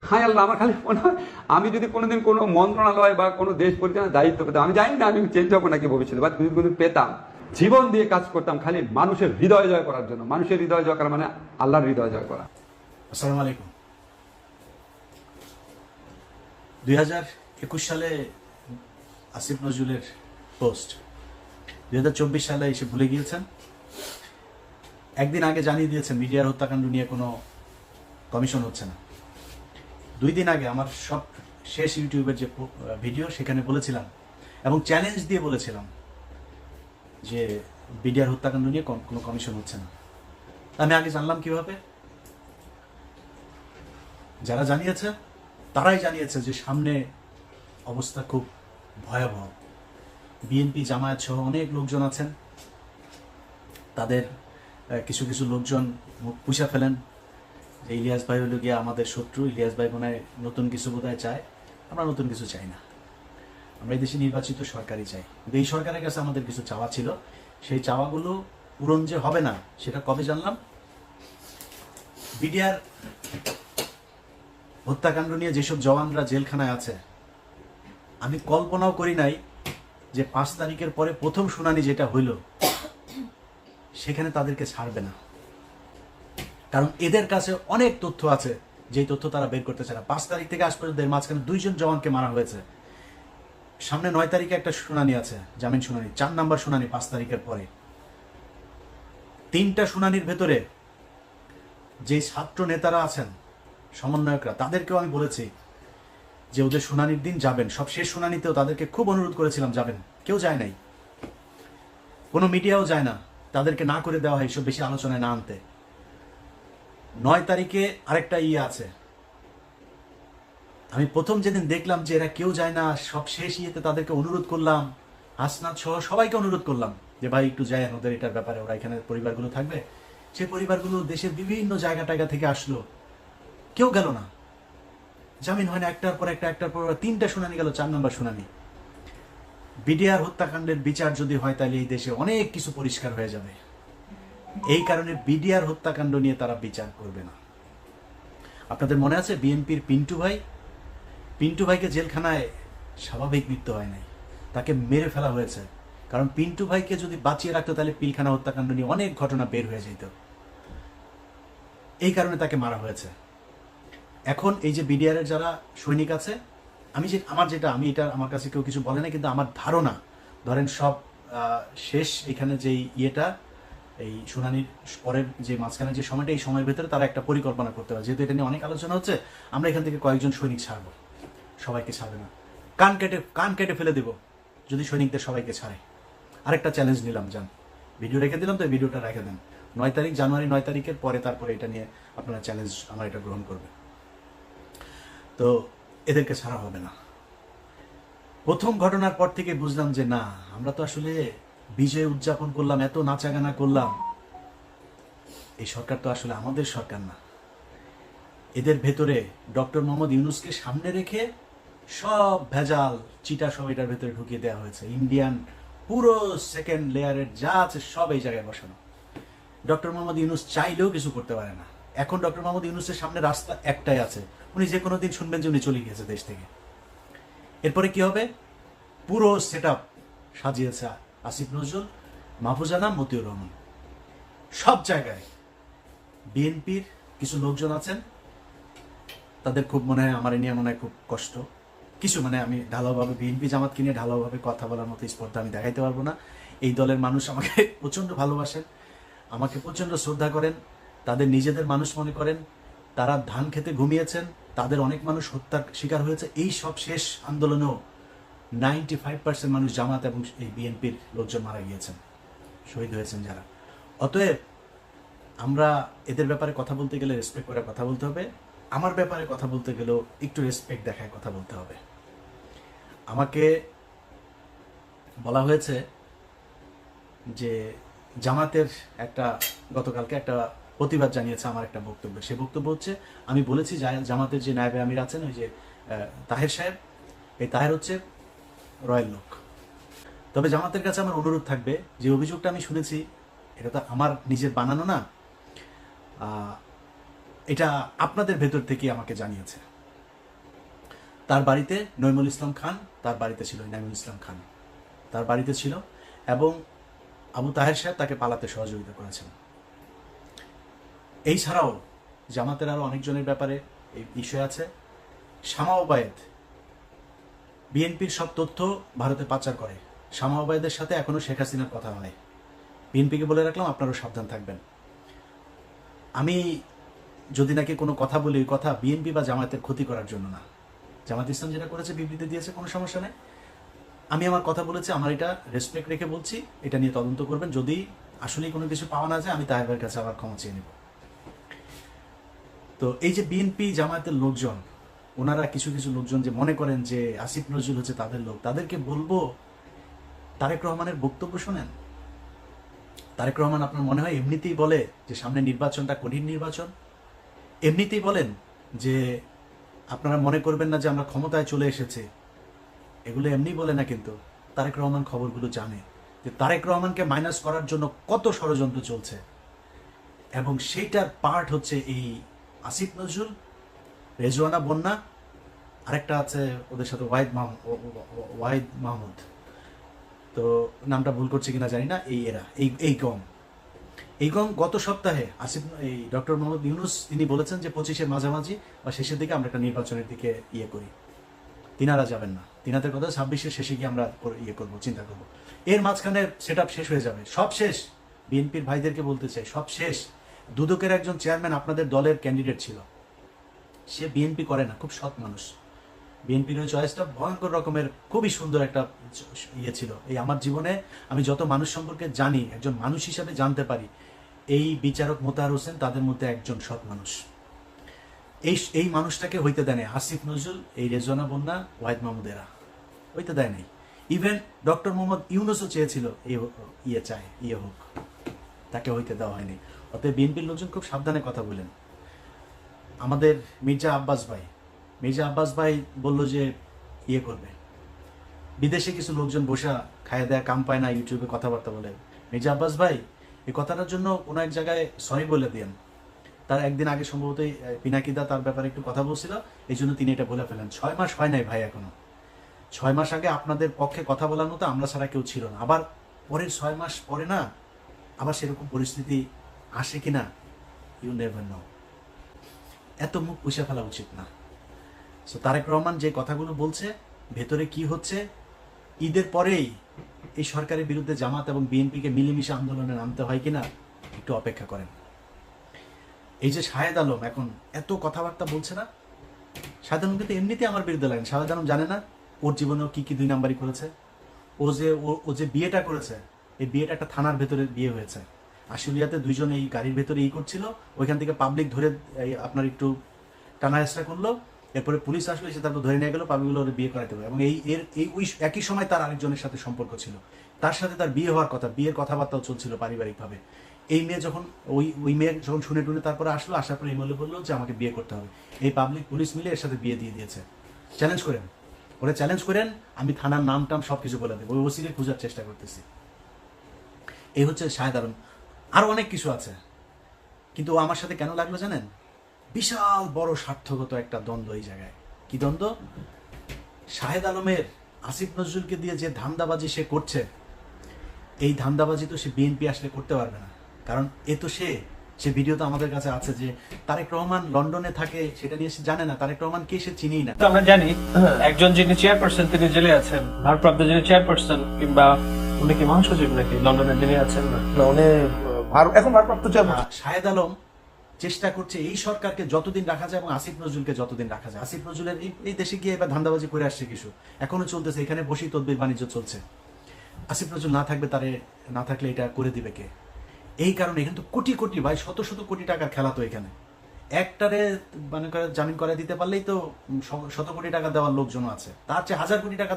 হায় আল্লাহ, আমার খালি মনে হয় আমি যদি কোনোদিন কোনো মন্ত্রণালয় বা কোনো দেশ পরিচালনার দায়িত্ব পেতাম, আমি জানি না আমি চেঞ্জ হবো নাকি ভবিষ্যতে, বা যদি কোনোদিন পেতাম, জীবন দিয়ে কাজ করতাম খালি মানুষের হৃদয় জয় করার জন্য। মানুষের হৃদয় জয় করা মানে আল্লাহর হৃদয় জয় করা। আসসালামু আলাইকুম। 2021 সালে আসিফ নজরুলের পোস্ট 2024 সালে এসে ভুলে গিয়েছেন। একদিন আগে জানিয়ে দিয়েছেন মিডিয়ার হত্যাকাণ্ড নিয়ে কোনো কমিশন হচ্ছে না। 2 দিন আগে আমার সব শেষ ইউটিউবের যে ভিডিও সেখানে বলেছিলাম এবং চ্যালেঞ্জ দিয়ে বলেছিলাম যে মিডিয়ার হত্যাকাণ্ড নিয়ে কোনো কমিশন হচ্ছে না। আমি আগে জানলাম কিভাবে? যারা জানিয়েছে তারাই জানিয়েছে যে সামনে অবস্থা খুব ভয়াবহ। বিএনপি জামায়াত সহ অনেক লোকজন আছেন, তাদের কিছু কিছু লোকজন মুখ পুষা ফেলেন যে ইলিয়াস ভাই হলো গিয়ে আমাদের শত্রু, ইলিয়াস ভাই মনে হয় নতুন কিছু বোধহয় চায়। আমরা নতুন কিছু চাই না, আমরা এই দেশে নির্বাচিত সরকারই চাই। কিন্তু এই সরকারের কাছে আমাদের কিছু চাওয়া ছিল, সেই চাওয়াগুলো পূরণ যে হবে না সেটা কবে জানলাম? বিডিআর হত্যাকাণ্ড নিয়ে যেসব জওয়ানরা জেলখানায় আছে, আমি কল্পনাও করি নাই যে 5 তারিখের পরে প্রথম শুনানি যেটা হইল সেখানে তাদেরকে ছাড়বে না। কারণ এদের কাছে অনেক তথ্য আছে, যেই তথ্য তারা বের করতে চায় না। 5 তারিখ থেকে আজ পর্যন্ত এর মাঝখানে 2 জন জওয়ানকে মারা হয়েছে। সামনে 9 তারিখে একটা শুনানি আছে, জামিন শুনানি, 4 নাম্বার শুনানি 5 তারিখের পরে। 3টা শুনানির ভেতরে যে ছাত্র নেতারা আছেন, সমন্বয়করা, তাদেরকেও আমি বলেছি যে ওদের শুনানির দিন যাবেন। সব শেষ শুনানিতেও তাদেরকে খুব অনুরোধ করেছিলাম যাবেন, কেউ যায় নাই, কোনো মিডিয়াও যায় না, তাদেরকে না করে দেওয়া হয় এইসব বেশি আলোচনায় না আনতে। 9 তারিখে আরেকটা আছে, আমি প্রথম যেদিন দেখলাম যে এরা কেউ যায় না, সব শেষ তাদেরকে অনুরোধ করলাম, হাসনাত সহ সবাইকে অনুরোধ করলাম যে ভাই একটু যায় ওদের এটার ব্যাপারে, ওরা এখানে পরিবারগুলো থাকবে। সেই পরিবারগুলো দেশের বিভিন্ন জায়গা থেকে আসলো, কেউ গেল না। জামিন হয় না, একটার পর 3টা শুনানি গেল, 4 নম্বর শুনানি। বিডিআর হত্যাকাণ্ডের বিচার যদি হয় তাহলে এই দেশে অনেক কিছু পরিষ্কার হয়ে যাবে। এই কারণে বিডিআর হত্যাকাণ্ড নিয়ে তারা বিচার করবে না। আপনাদের মনে আছে বিএনপির পিন্টু ভাইকে জেলখানায় স্বাভাবিক মৃত্যু হয় নাই, তাকে মেরে ফেলা হয়েছে। কারণ পিন্টু ভাইকে যদি বাঁচিয়ে রাখতো তাহলে পিলখানা হত্যাকাণ্ড নিয়ে অনেক ঘটনা বের হয়ে যেত, এই কারণে তাকে মারা হয়েছে। এখন এই যে বিডিআর এর যারা সৈনিক আছে, আমি এটা আমার কাছে কেউ কিছু বলে না, কিন্তু আমার ধারণা, ধরেন সব শেষ এখানে যে এই শুনানির পরের যে মাঝখানে যে সময়টা, এই সময়ের ভেতরে তারা একটা পরিকল্পনা করতে পারে। যেহেতু এটা নিয়ে অনেক আলোচনা হচ্ছে, আমরা এখান থেকে কয়েকজন সৈনিক ছাড়বো, সবাইকে ছাড়বে না, কান কেটে ফেলে দেব যদি সৈনিকদের সবাইকে ছাড়ে। আরেকটা চ্যালেঞ্জ নিলাম, যান ভিডিও রেখে দিলাম, তো এই ভিডিওটা রেখে দেন। জানুয়ারি 9 তারিখের পরে তারপরে এটা নিয়ে আপনারা চ্যালেঞ্জ আমরা এটা গ্রহণ করবে, তো এদেরকে ছাড়া হবে না। প্রথম ঘটনার পর থেকে বুঝলাম যে না, আমরা তো আসলে বিজয় উদযাপন করলাম, এত নাচাগানা করলাম, এই সরকার তো আসলে আমাদের সরকার না। এদের ভেতরে ডক্টর মোহাম্মদ ইউনূসকে সামনে রেখে সব ভেজাল চিটা সব এটার ভেতরে ঢুকিয়ে দেওয়া হয়েছে। ইন্ডিয়ান পুরো সেকেন্ড লেয়ারের যা আছে সব এই জায়গায় বসানো। ডক্টর মোহাম্মদ ইউনূস চাইলেও কিছু করতে পারে না। এখন ডক্টর মোহাম্মদ ইউনূসের সামনে রাস্তা একটাই আছে, উনি যে কোনো দিন শুনবেন যে উনি চলে গিয়েছে দেশ থেকে। এরপরে কি হবে? পুরো সেট আপ সাজিয়েছে আসিফ নজরুল, মাহফুজ আনাম, মতিউর রহমান। সব জায়গায় বিএনপির কিছু লোকজন আছেন, তাদের খুব মনে হয় আমার নিয়ে মনে হয় খুব কষ্ট কিছু, মানে আমি ঢালাওভাবে বিএনপি জামাতকে নিয়ে ঢালাওভাবে কথা বলার মতো স্পর্ধা আমি দেখাইতে পারবো না। এই দলের মানুষ আমাকে প্রচণ্ড ভালোবাসেন, আমাকে প্রচণ্ড শ্রদ্ধা করেন, তাদের নিজেদের মানুষ মনে করেন। তারা ধান খেতে ঘুমিয়েছেন, তাদের অনেক মানুষ হত্যার শিকার হয়েছে। এই সব শেষ আন্দোলনেও 95% মানুষ জামাত এবং এই বিএনপির লোকজন মারা গিয়েছেন, শহীদ হয়েছেন যারা। অতএব আমরা এদের ব্যাপারে কথা বলতে গেলে রেসপেক্ট করে কথা বলতে হবে। আমার ব্যাপারে কথা বলতে গেলেও একটু রেসপেক্ট দেখায় কথা বলতে হবে। আমাকে বলা হয়েছে যে জামাতের গতকালকে একটা প্রতিবাদ জানিয়েছে আমার একটা বক্তব্য। সে বক্তব্য হচ্ছে, আমি বলেছি জামাতের যে নায়েবে আমির আছেন, ওই যে তাহের সাহেব, এই তাহের হচ্ছে রয়্যাল লোক। তবে জামাতের কাছে আমার অনুরোধ থাকবে, যে অভিযোগটা আমি শুনেছি এটা তো আমার নিজের বানানো না, এটা আপনাদের ভেতর থেকে আমাকে জানিয়েছে। তার বাড়িতে নইমুল ইসলাম খান, তার বাড়িতে ছিল ইনামুল ইসলাম খান, তার বাড়িতে ছিল, এবং আবু তাহের সাহেব তাকে পালাতে সহযোগিতা করেছেন। এই ছাড়াও জামাতের আরো অনেকজনের ব্যাপারে এই বিষয় আছে। শামা ওবায়েদ বিএনপির সব তথ্য ভারতে পাচার করে। শামা ওবায়েদের সাথে এখনো শেখ হাসিনার কথা হয়। বিএনপিকে বলে রাখলাম, আপনারাও সাবধান থাকবেন। আমি যদি নাকি কোনো কথা বলি, ওই কথা বিএনপি বা জামায়াতের ক্ষতি করার জন্য না। জামাত ইসলাম যেটা করেছে, বিবৃতি দিয়েছে, কোনো সমস্যা নেই। আমি আমার কথা বলেছি, আমার এটা রেসপেক্ট রেখে বলছি, এটা নিয়ে তদন্ত করবেন। যদি আসলেই কোনো কিছু পাওয়া না যায়, আমি তাহের ভাইয়ের কাছে আবার ক্ষমা চেয়ে নেব। তো এই যে বিএনপি জামায়াতের লোকজন, ওনারা কিছু কিছু লোকজন যে মনে করেন যে আসিফ নজরুল হচ্ছে তাদের লোক, তাদেরকে বলবো তারেক রহমানের বক্তব্য শোনেন। তারেক রহমান আপনার মনে হয় এমনিতেই বলে যে সামনে নির্বাচনটা কঠিন নির্বাচন? এমনিতেই বলেন যে আপনারা মনে করবেন না যে আমরা ক্ষমতায় চলে এসেছে? এগুলো এমনি বলে না, কিন্তু তারেক রহমান খবরগুলো জানে যে তারেক রহমানকে মাইনাস করার জন্য কত ষড়যন্ত্র চলছে, এবং সেইটার পার্ট হচ্ছে এই আসিফ নজরুল, রেজওয়ানা বন্যা, আরেকটা আছে ওদের সাথে ওয়াহিদ মাহমুদ, তো নামটা ভুল করছে কিনা জানি না। এই গম গত সপ্তাহে আসিফ এই ডক্টর মোহাম্মদ ইউনুস তিনি বলেছেন যে 25-এর মাঝামাঝি বা শেষের দিকে আমরা একটা নির্বাচনের দিকে করি। তিনারা যাবেন না, তিনাদের কথা 26-এর শেষে গিয়ে আমরা করবো, চিন্তা করবো। এর মাঝখানে সেট শেষ হয়ে যাবে, সব শেষ। বিএনপির ভাইদেরকে বলতে চাই, সব শেষ। দুদকের একজন চেয়ারম্যান আপনাদের দলের ক্যান্ডিডেট ছিল, সে বিএনপি করে না, খুব সৎ মানুষ। বিএনপির ওই চয়েসটা ভয়ঙ্কর রকমের, খুবই সুন্দর একটা ছিল। এই আমার জীবনে আমি যত মানুষ সম্পর্কে জানি, একজন মানুষ হিসাবে জানতে পারি, এই বিচারক মোতাহার হোসেন তাদের মধ্যে একজন সৎ মানুষ। এই মানুষটাকে হইতে দেয় নাই আসিফ নজরুল, এই রেজওয়ানা বন্যা, ওয়াহিদ মাহমুদেরা হইতে দেয় নাই। ইভেন ডক্টর মোহাম্মদ ইউনুসও চেয়েছিল ইয়ে হোক, তাকে হইতে দেওয়া হয়নি। অতএব বিএনপির লোকজন খুব সাবধানে কথা বলেন। আমাদের মির্জা আব্বাস ভাই বলল যে করবে। বিদেশে কিছু লোকজন বসা খায় দেয়া কাম পায় না, ইউটিউবে কথাবার্তা বলে। মির্জা আব্বাস ভাই এই কথাটার জন্য কোনো এক জায়গায় সরি বলে দেন। তার একদিন আগে সম্ভবত পিনাকিদা তার ব্যাপারে একটু কথা বলছিল, এই জন্য তিনি এটা বলে ফেলেন। 6 মাস হয় নাই ভাই এখনো। 6 মাস আগে আপনাদের পক্ষে কথা বলার মতো আমরা ছাড়া কেউ ছিল না। আবার পরের 6 মাস পরে না আবার সেরকম পরিস্থিতি আসে কিনা, ইউ নেভার নো। এত মুখ পুষে ফেলা উচিত না। সো তারেক রহমান যে কথাগুলো বলছে, ভেতরে কি হচ্ছে, ঈদের পরেই এই সরকারের বিরুদ্ধে জামাত এবং বিএনপিকে মিলেমিশে আন্দোলনে নামতে হয় কিনা একটু অপেক্ষা করেন। এই যে শাহেদ আলম এখন এত কথাবার্তা বলছে না, শাহেদ আলম কিন্তু এমনিতে আমার বিরুদ্ধে লাগেন। শাহেদ আলম জানে না ওর জীবনেও কি 2 নাম্বারই করেছে? ও যে বিয়েটা করেছে, এই বিয়েটা একটা থানার ভেতরে বিয়ে হয়েছে। আশুলিয়াতে 2 জন এই গাড়ির ভেতরে করছিল, ওইখান থেকে পাবলিক ধরে আপনার একটু টানা হেঁচড়া করলো, এরপরে পুলিশ আসলো, এসে তারপর ধরে নিয়ে গেলো, পাবলিকগুলো বিয়ে করাইতে হবে। এবং একই সময় তার আরেকজনের সাথে সম্পর্ক ছিল, তার সাথে তার বিয়ে হওয়ার কথা, বিয়ের কথাবার্তাও চলছিল পারিবারিকভাবে। এই মেয়ে যখন ওই মেয়ে যখন শুনে টুনে তারপরে আসার পরে এই মেয়ে বললো যে আমাকে বিয়ে করতে হবে। এই পাবলিক পুলিশ মিলে এর সাথে বিয়ে দিয়ে দিয়েছে। চ্যালেঞ্জ করেন, আমি থানার নাম টাম সবকিছু বলে দেবো, ওই ওসিকে খোঁজার চেষ্টা করতেছি। এই হচ্ছে শাহেদ আলম। আরো অনেক কিছু আছে, কিন্তু ও আমার সাথে কেন লাগলো জানেন? বিশাল বড় স্বার্থগত একটা দ্বন্দ্ব এই জায়গায়। কি দ্বন্দ্ব? শাহেদ আলমের আসিফ নজরুলকে দিয়ে যে ধান্দাবাজি সে করছে, এই ধান্দাবাজি তো সে বিএনপি আসলে করতে পারবে না। কারণ এ তো সে ভিডিও তো আমাদের কাছে আছে যে তারেক রহমান লন্ডনে থাকে, সেটা নিয়ে সে জানে না। তারেক রহমান কে সে চিনেই না। আমরা জানি একজন যিনি চেয়ারপারসন তিনি জেলে আছেন, ভারপ্রাপ্ত যিনি চেয়ারপারসন, কিংবা উনি কি মহাসচিব নাকি লন্ডনে যিনি আছেন? না, উনি এখন ভারপ্রাপ্ত চেয়ারপারসন। শাহেদ আলম চেষ্টা করছে এই সরকারকে যতদিন রাখা যায় এবং আসিফ নজরুলকে যতদিন রাখা যায়। আসিফ নজরুলের এই দেশে গিয়ে এবার ধান্দাবাজি করে আসছে কিছু, এখনো চলতেছে, এখানে বসেই তদবির বাণিজ্য চলছে। আসিফ নজরুল না থাকলে এটা করে দিবে কে? এই কারণে এখানে তো কোটি কোটি ভাই, শত শত কোটি টাকার খেলা। তো এখানে একটারে জামিন করে দিতে পারলেই তো শত কোটি টাকা দেওয়ার লোকজন আছে, তার চেয়ে 1000 কোটি টাকা